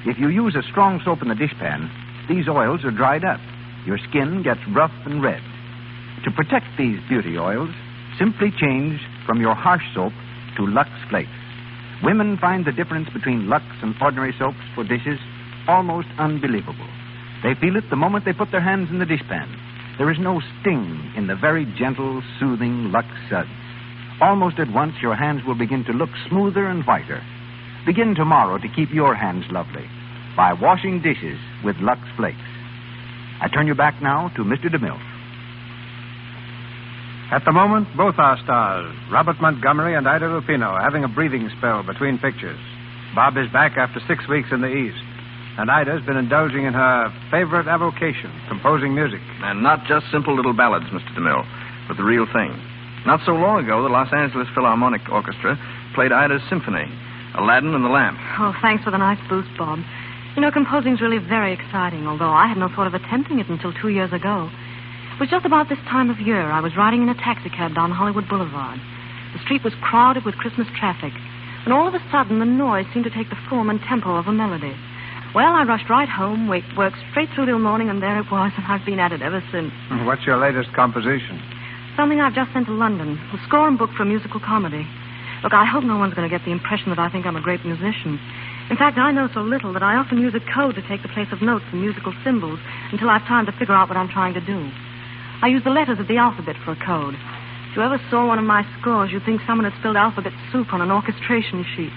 If you use a strong soap in the dishpan, these oils are dried up. Your skin gets rough and red. To protect these beauty oils, simply change from your harsh soap to Lux Flakes. Women find the difference between Lux and ordinary soaps for dishes almost unbelievable. They feel it the moment they put their hands in the dishpan. There is no sting in the very gentle, soothing Lux suds. Almost at once, your hands will begin to look smoother and whiter. Begin tomorrow to keep your hands lovely by washing dishes with Lux Flakes. I turn you back now to Mr. DeMille. At the moment, both our stars, Robert Montgomery and Ida Lupino, are having a breathing spell between pictures. Bob is back after 6 weeks in the East, and Ida's been indulging in her favorite avocation, composing music. And not just simple little ballads, Mr. DeMille, but the real thing. Not so long ago, the Los Angeles Philharmonic Orchestra played Ida's symphony, Aladdin and the Lamp. Oh, thanks for the nice boost, Bob. You know, composing's really very exciting, although I had no thought of attempting it until 2 years ago. It was just about this time of year. I was riding in a taxicab down Hollywood Boulevard. The street was crowded with Christmas traffic, and all of a sudden the noise seemed to take the form and tempo of a melody. Well, I rushed right home, worked straight through till morning, and there it was, and I've been at it ever since. What's your latest composition? Something I've just sent to London, a score and book for a musical comedy. Look, I hope no one's going to get the impression that I think I'm a great musician. In fact, I know so little that I often use a code to take the place of notes and musical symbols until I've time to figure out what I'm trying to do. I use the letters of the alphabet for a code. If you ever saw one of my scores, you'd think someone had spilled alphabet soup on an orchestration sheet.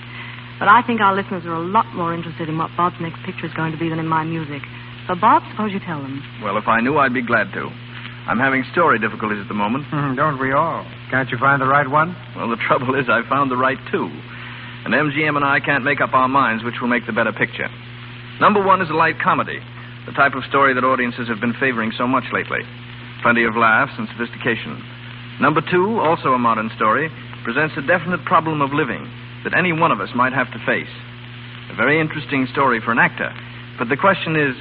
But I think our listeners are a lot more interested in what Bob's next picture is going to be than in my music. So, Bob, suppose you tell them. Well, if I knew, I'd be glad to. I'm having story difficulties at the moment. Don't we all? Can't you find the right one? Well, the trouble is I found the right two. And MGM and I can't make up our minds which will make the better picture. Number one is a light comedy, the type of story that audiences have been favoring so much lately. Plenty of laughs and sophistication. Number two, also a modern story, presents a definite problem of living that any one of us might have to face. A very interesting story for an actor. But the question is,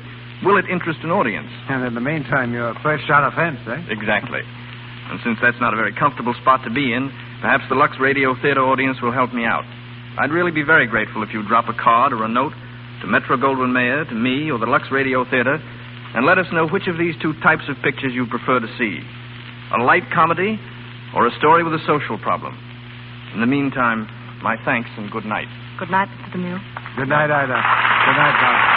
will it interest an audience? And in the meantime, you're fresh on a fence, eh? Exactly. And since that's not a very comfortable spot to be in, perhaps the Lux Radio Theater audience will help me out. I'd really be very grateful if you'd drop a card or a note to Metro-Goldwyn-Mayer, to me, or the Lux Radio Theater, and let us know which of these two types of pictures you prefer to see. A light comedy or a story with a social problem. In the meantime, my thanks and good night. Good night, Mr. DeMille. Good night, Ida. Good night, Bob.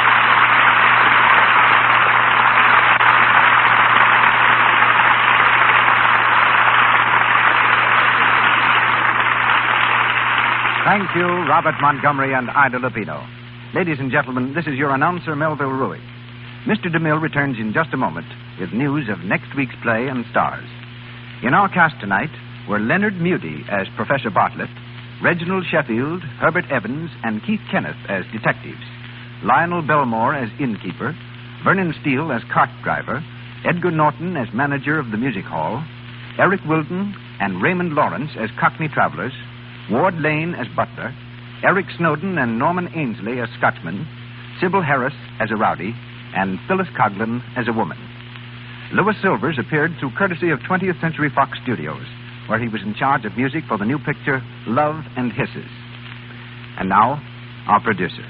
Thank you, Robert Montgomery and Ida Lupino. Ladies and gentlemen, this is your announcer, Melville Ruick. Mr. DeMille returns in just a moment with news of next week's play and stars. In our cast tonight were Leonard Mudie as Professor Bartlett, Reginald Sheffield, Herbert Evans, and Keith Kenneth as detectives, Lionel Belmore as innkeeper, Vernon Steele as cart driver, Edgar Norton as manager of the music hall, Eric Wilden and Raymond Lawrence as Cockney travelers, Ward Lane as butler, Eric Snowden and Norman Ainsley as Scotchmen, Sybil Harris as a rowdy, and Phyllis Coughlin as a woman. Louis Silvers appeared through courtesy of 20th Century Fox Studios, where he was in charge of music for the new picture Love and Hisses. And now, our producer.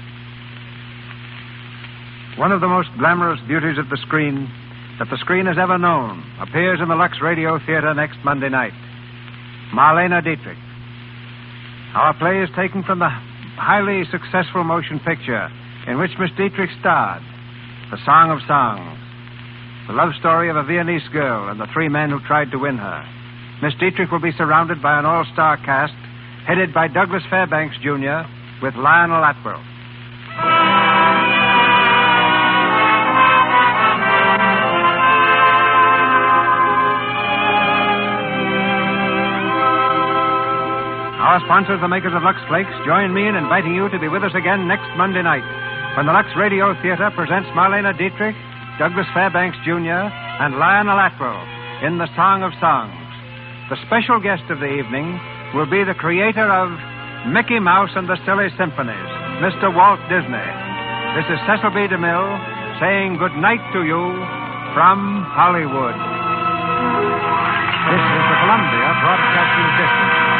One of the most glamorous beauties of the screen that the screen has ever known appears in the Lux Radio Theater next Monday night. Marlene Dietrich. Our play is taken from the highly successful motion picture in which Miss Dietrich starred, The Song of Songs, the love story of a Viennese girl and the three men who tried to win her. Miss Dietrich will be surrounded by an all-star cast headed by Douglas Fairbanks, Jr., with Lionel Atwell. Our sponsors, the makers of Lux Flakes, join me in inviting you to be with us again next Monday night when the Lux Radio Theater presents Marlene Dietrich, Douglas Fairbanks, Jr., and Lionel Atwell in The Song of Songs. The special guest of the evening will be the creator of Mickey Mouse and the Silly Symphonies, Mr. Walt Disney. This is Cecil B. DeMille saying good night to you from Hollywood. This is the Columbia Broadcasting System.